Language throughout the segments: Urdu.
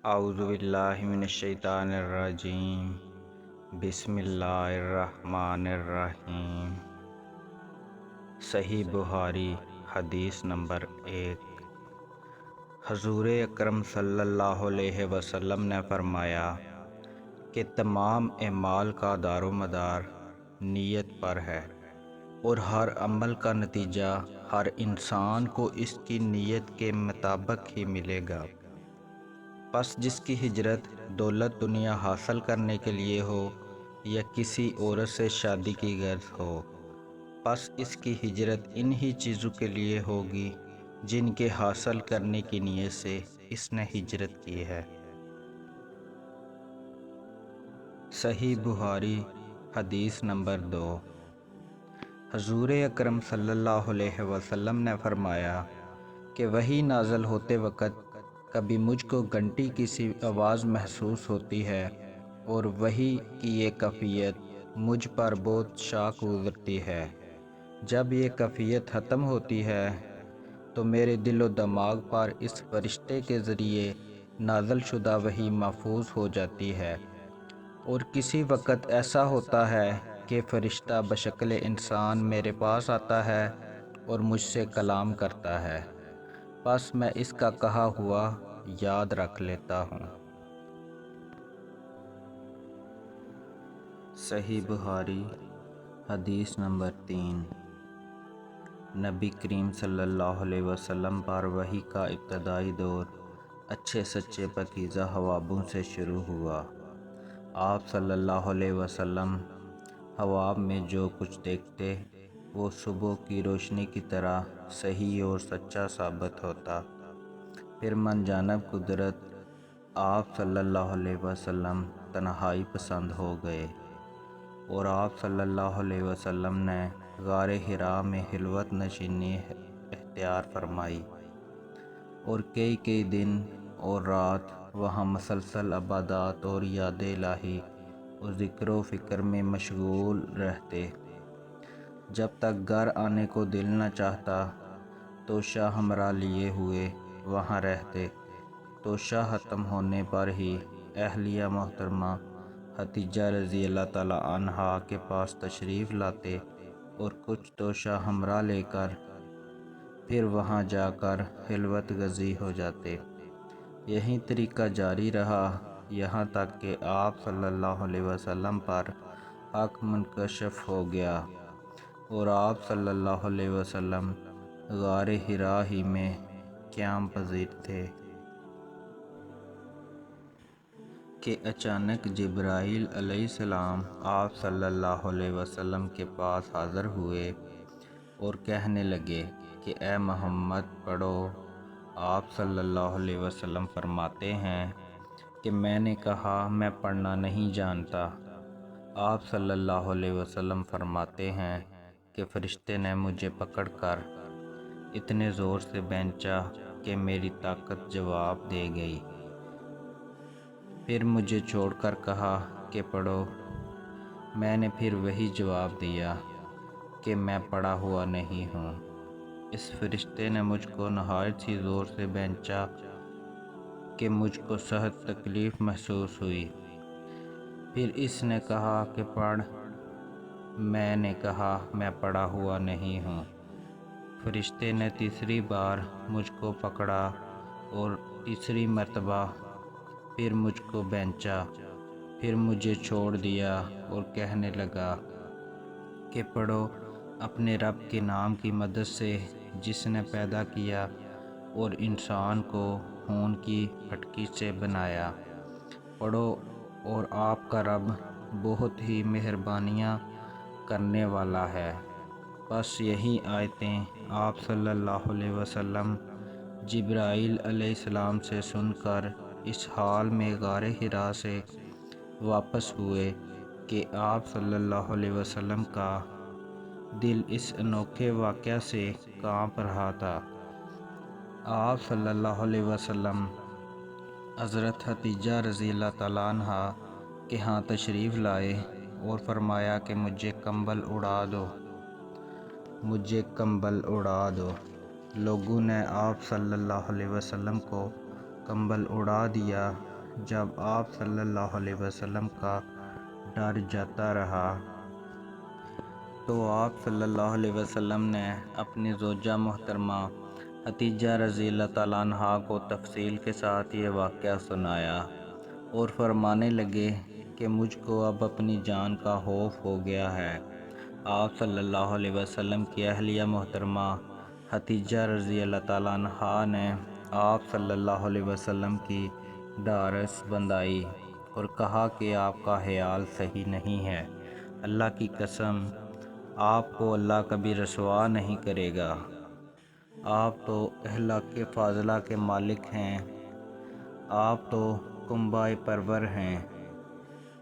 اعوذ باللہ من الشیطان الرجیم، بسم اللہ الرحمن الرحیم۔ صحیح بخاری حدیث نمبر 1۔ حضور اکرم صلی اللہ علیہ وسلم نے فرمایا کہ تمام اعمال کا دار و مدار نیت پر ہے، اور ہر عمل کا نتیجہ ہر انسان کو اس کی نیت کے مطابق ہی ملے گا۔ پس جس کی ہجرت دولت دنیا حاصل کرنے کے لیے ہو یا کسی عورت سے شادی کی غرض ہو، پس اس کی ہجرت انہی چیزوں کے لیے ہوگی جن کے حاصل کرنے کی نیت سے اس نے ہجرت کی ہے۔ صحیح بخاری حدیث نمبر 2۔ حضور اکرم صلی اللہ علیہ وسلم نے فرمایا کہ وحی نازل ہوتے وقت کبھی مجھ کو گھنٹی کی سی آواز محسوس ہوتی ہے، اور وحی کی یہ کیفیت مجھ پر بہت شاق گزرتی ہے۔ جب یہ کیفیت ختم ہوتی ہے تو میرے دل و دماغ پر اس فرشتے کے ذریعے نازل شدہ وحی محفوظ ہو جاتی ہے، اور کسی وقت ایسا ہوتا ہے کہ فرشتہ بشکل انسان میرے پاس آتا ہے اور مجھ سے کلام کرتا ہے، پس میں اس کا کہا ہوا یاد رکھ لیتا ہوں۔ صحیح بخاری حدیث نمبر 3۔ نبی کریم صلی اللہ علیہ وسلم پر وحی کا ابتدائی دور اچھے سچے پاکیزہ خوابوں سے شروع ہوا۔ آپ صلی اللہ علیہ وسلم خواب میں جو کچھ دیکھتے وہ صبح کی روشنی کی طرح صحیح اور سچا ثابت ہوتا۔ پھر من جانب قدرت آپ صلی اللہ علیہ وسلم تنہائی پسند ہو گئے، اور آپ صلی اللہ علیہ وسلم نے غار حرا میں خلوت نشینی اختیار فرمائی، اور کئی دن اور رات وہاں مسلسل عبادات اور یاد الہی اور ذکر و فکر میں مشغول رہتے۔ جب تک گھر آنے کو دل نہ چاہتا توشہ ہمراہ لیے ہوئے وہاں رہتے۔ توشہ ختم ہونے پر ہی اہلیہ محترمہ خدیجہ رضی اللہ تعالیٰ عنہا کے پاس تشریف لاتے، اور کچھ توشہ ہمراہ لے کر پھر وہاں جا کر خلوت گزی ہو جاتے۔ یہی طریقہ جاری رہا یہاں تک کہ آپ صلی اللہ علیہ وسلم پر حق منکشف ہو گیا، اور آپ صلی اللہ علیہ وسلم غار حرا ہی میں قیام پذیر تھے کہ اچانک جبرائیل علیہ السلام آپ صلی اللہ علیہ وسلم کے پاس حاضر ہوئے اور کہنے لگے کہ اے محمد پڑھو۔ آپ صلی اللہ علیہ وسلم فرماتے ہیں کہ میں نے کہا میں پڑھنا نہیں جانتا۔ آپ صلی اللہ علیہ وسلم فرماتے ہیں کہ فرشتے نے مجھے پکڑ کر اتنے زور سے بھینچا کہ میری طاقت جواب دے گئی، پھر مجھے چھوڑ کر کہا کہ پڑھو۔ میں نے پھر وہی جواب دیا کہ میں پڑھا ہوا نہیں ہوں۔ اس فرشتے نے مجھ کو نہایت سی زور سے بھینچا کہ مجھ کو سخت تکلیف محسوس ہوئی۔ پھر اس نے کہا کہ پڑھ۔ میں نے کہا میں پڑھا ہوا نہیں ہوں۔ فرشتے نے تیسری بار مجھ کو پکڑا اور تیسری مرتبہ پھر مجھ کو بھینچا، پھر مجھے چھوڑ دیا اور کہنے لگا کہ پڑھو اپنے رب کے نام کی مدد سے جس نے پیدا کیا اور انسان کو خون کی پھٹکی سے بنایا۔ پڑھو، اور آپ کا رب بہت ہی مہربانیاں کرنے والا ہے۔ بس یہی آیتیں آپ صلی اللہ علیہ وسلم جبرائیل علیہ السلام سے سن کر اس حال میں غار حرا سے واپس ہوئے کہ آپ صلی اللہ علیہ وسلم کا دل اس انوکھے واقعہ سے کانپ رہا تھا۔ آپ صلی اللہ علیہ وسلم حضرت خدیجہ رضی اللہ تعالیٰ عنہا کے ہاں تشریف لائے اور فرمایا کہ مجھے کمبل اڑا دو، مجھے کمبل اڑا دو۔ لوگوں نے آپ صلی اللہ علیہ وسلم کو کمبل اڑا دیا، جب آپ صلی اللہ علیہ وسلم کا ڈر جاتا رہا تو آپ صلی اللہ علیہ وسلم نے اپنی زوجہ محترمہ خدیجہ رضی اللہ تعالیٰ عنہا کو تفصیل کے ساتھ یہ واقعہ سنایا اور فرمانے لگے کہ مجھ کو اب اپنی جان کا خوف ہو گیا ہے۔ آپ صلی اللہ علیہ وسلم کی اہلیہ محترمہ خدیجہ رضی اللہ تعالیٰ عنہا نے آپ صلی اللہ علیہ وسلم کی ڈھارس بندھائی اور کہا کہ آپ کا خیال صحیح نہیں ہے، اللہ کی قسم آپ کو اللہ کبھی رسوا نہیں کرے گا، آپ تو اخلاق فاضلہ کے مالک ہیں، آپ تو کنبہ پرور ہیں،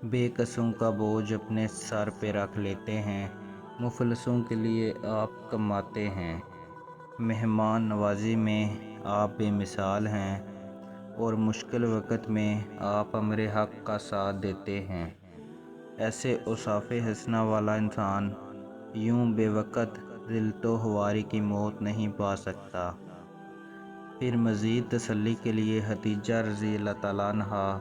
بے قصوں کا بوجھ اپنے سر پہ رکھ لیتے ہیں، مفلسوں کے لیے آپ کماتے ہیں، مہمان نوازی میں آپ بے مثال ہیں اور مشکل وقت میں آپ امر حق کا ساتھ دیتے ہیں۔ ایسے اوصاف حسنہ والا انسان یوں بے وقت ذلت و خواری کی موت نہیں پا سکتا۔ پھر مزید تسلی کے لیے خدیجہ رضی اللہ تعالیٰ عنہا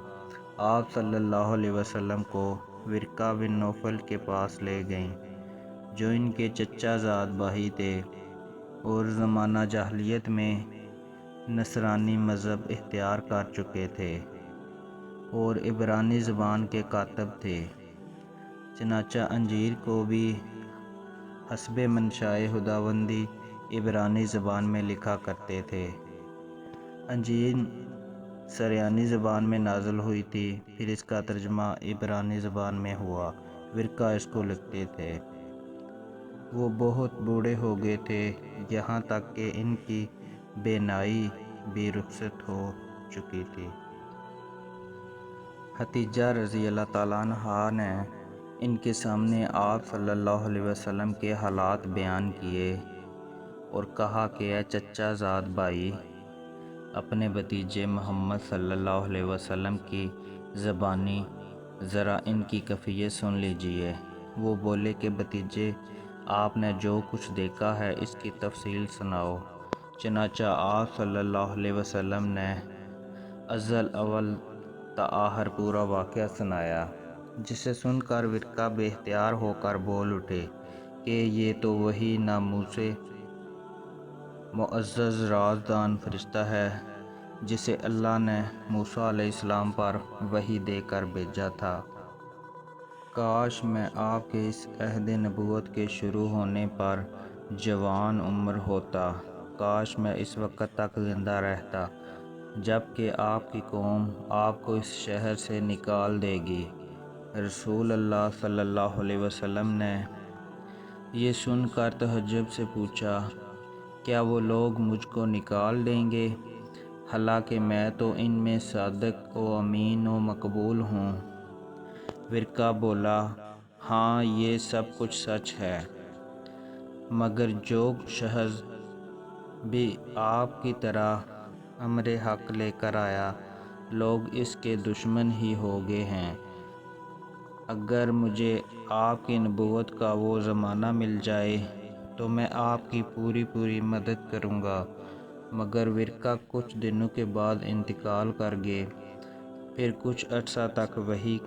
آپ صلی اللہ علیہ وسلم کو ورقہ بن نوفل کے پاس لے گئیں، جو ان کے چچا زاد بھائی تھے اور زمانہ جاہلیت میں نصرانی مذہب اختیار کر چکے تھے اور عبرانی زبان کے کاتب تھے۔ چنانچہ انجیل کو بھی حسب منشائے خداوندی عبرانی زبان میں لکھا کرتے تھے۔ انجیل سریانی زبان میں نازل ہوئی تھی، پھر اس کا ترجمہ عبرانی زبان میں ہوا۔ ورقہ اس کو لکھتے تھے۔ وہ بہت بوڑھے ہو گئے تھے، یہاں تک کہ ان کی بینائی بھی رخصت ہو چکی تھی۔ خدیجہ رضی اللہ تعالیٰ عنہا نے ان کے سامنے آپ صلی اللہ علیہ وسلم کے حالات بیان کیے اور کہا کہ اے چچا زاد بھائی، اپنے بھتیجے محمد صلی اللہ علیہ وسلم کی زبانی ذرا ان کی کیفیت سن لیجئے۔ وہ بولے کہ بھتیجے، آپ نے جو کچھ دیکھا ہے اس کی تفصیل سناؤ۔ چنانچہ آپ صلی اللہ علیہ وسلم نے ازل اول تا آخر پورا واقعہ سنایا، جسے سن کر ورقہ بے اختیار ہو کر بول اٹھے کہ یہ تو وہی ناموس معزز رازدان فرشتہ ہے جسے اللہ نے موسیٰ علیہ السلام پر وحی دے کر بھیجا تھا۔ کاش میں آپ کے اس عہد نبوت کے شروع ہونے پر جوان عمر ہوتا، کاش میں اس وقت تک زندہ رہتا جب کہ آپ کی قوم آپ کو اس شہر سے نکال دے گی۔ رسول اللہ صلی اللہ علیہ وسلم نے یہ سن کر تعجب سے پوچھا، کیا وہ لوگ مجھ کو نکال دیں گے، حالانکہ میں تو ان میں صادق و امین و مقبول ہوں؟ ورقہ بولا، ہاں یہ سب کچھ سچ ہے، مگر جو شخص بھی آپ کی طرح امر حق لے کر آیا، لوگ اس کے دشمن ہی ہو گئے ہیں۔ اگر مجھے آپ کی نبوت کا وہ زمانہ مل جائے تو میں آپ کی پوری مدد کروں گا، مگر ورقہ کچھ دنوں کے بعد انتقال کر گئے۔ پھر کچھ عرصہ تک وحی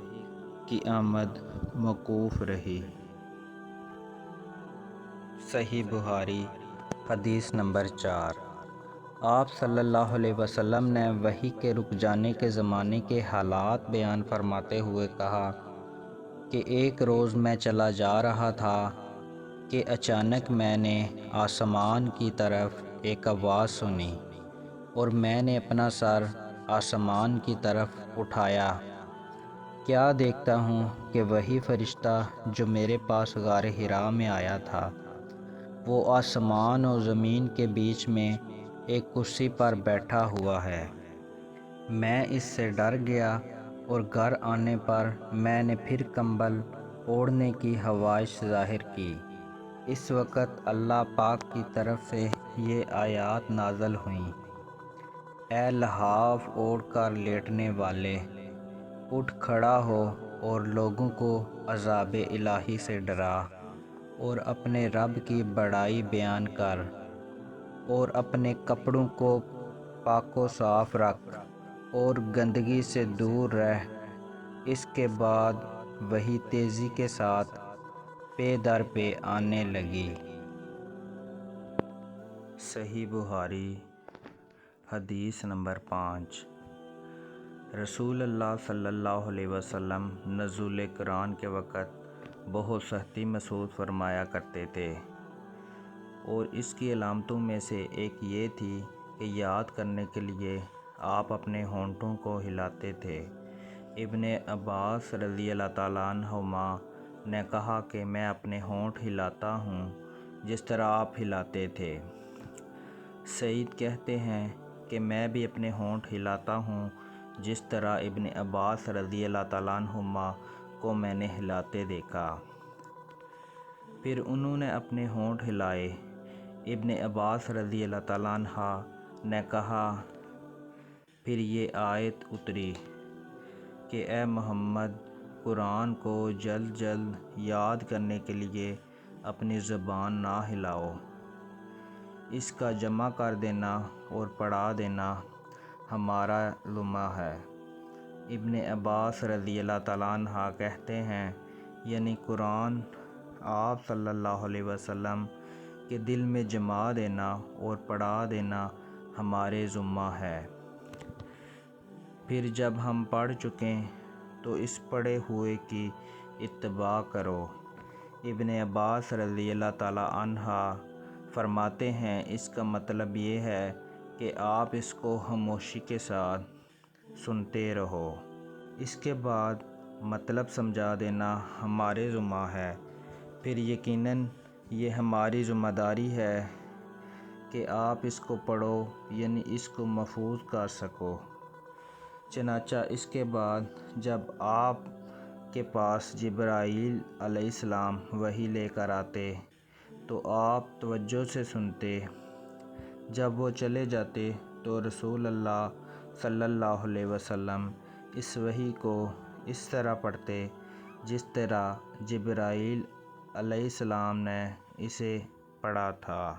کی آمد موقوف رہی۔ صحیح بخاری حدیث نمبر 4۔ آپ صلی اللہ علیہ وسلم نے وحی کے رک جانے کے زمانے کے حالات بیان فرماتے ہوئے کہا کہ ایک روز میں چلا جا رہا تھا کہ اچانک میں نے آسمان کی طرف ایک آواز سنی اور میں نے اپنا سر آسمان کی طرف اٹھایا۔ کیا دیکھتا ہوں کہ وہی فرشتہ جو میرے پاس غار حرا میں آیا تھا، وہ آسمان اور زمین کے بیچ میں ایک کرسی پر بیٹھا ہوا ہے۔ میں اس سے ڈر گیا اور گھر آنے پر میں نے پھر کمبل اوڑھنے کی خواہش ظاہر کی۔ اس وقت اللہ پاک کی طرف سے یہ آیات نازل ہوئیں، اے لحاف اوڑھ کر لیٹنے والے، اٹھ کھڑا ہو اور لوگوں کو عذاب الہی سے ڈرا اور اپنے رب کی بڑائی بیان کر اور اپنے کپڑوں کو پاک و صاف رکھ۔ اور گندگی سے دور رہ۔ اس کے بعد وہی تیزی کے ساتھ پے در پے آنے لگی۔ صحیح بخاری حدیث نمبر 5۔ رسول اللہ صلی اللہ علیہ وسلم نزول قرآن کے وقت بہت سختی محسوس فرمایا کرتے تھے، اور اس کی علامتوں میں سے ایک یہ تھی کہ یاد کرنے کے لیے آپ اپنے ہونٹوں کو ہلاتے تھے۔ ابن عباس رضی اللہ تعالیٰ عنہما نے کہا کہ میں اپنے ہونٹ ہلاتا ہوں جس طرح آپ ہلاتے تھے۔ سعید کہتے ہیں کہ میں بھی اپنے ہونٹ ہلاتا ہوں جس طرح ابن عباس رضی اللہ تعالیٰ عنہما کو میں نے ہلاتے دیکھا۔ پھر انہوں نے اپنے ہونٹ ہلائے۔ ابن عباس رضی اللہ تعالیٰ عنہ نے کہا، پھر یہ آیت اتری کہ اے محمد، قرآن کو جلد جلد یاد کرنے کے لیے اپنی زبان نہ ہلاؤ، اس کا جمع کر دینا اور پڑھا دینا ہمارا ذمہ ہے۔ ابن عباس رضی اللہ تعالیٰ عنہ کہتے ہیں، یعنی قرآن آپ صلی اللہ علیہ وسلم کے دل میں جما دینا اور پڑھا دینا ہمارے ذمہ ہے۔ پھر جب ہم پڑھ چکیں تو اس پڑھے ہوئے کی اتباع کرو۔ ابن عباس رضی اللہ تعالیٰ عنہ فرماتے ہیں، اس کا مطلب یہ ہے کہ آپ اس کو خاموشی کے ساتھ سنتے رہو۔ اس کے بعد مطلب سمجھا دینا ہمارے ذمہ ہے۔ پھر یقیناً یہ ہماری ذمہ داری ہے کہ آپ اس کو پڑھو، یعنی اس کو محفوظ کر سکو۔ چنانچہ اس کے بعد جب آپ کے پاس جبرائیل علیہ السلام وحی لے کر آتے تو آپ توجہ سے سنتے۔ جب وہ چلے جاتے تو رسول اللہ صلی اللہ علیہ وسلم اس وحی کو اس طرح پڑھتے جس طرح جبرائیل علیہ السلام نے اسے پڑھا تھا۔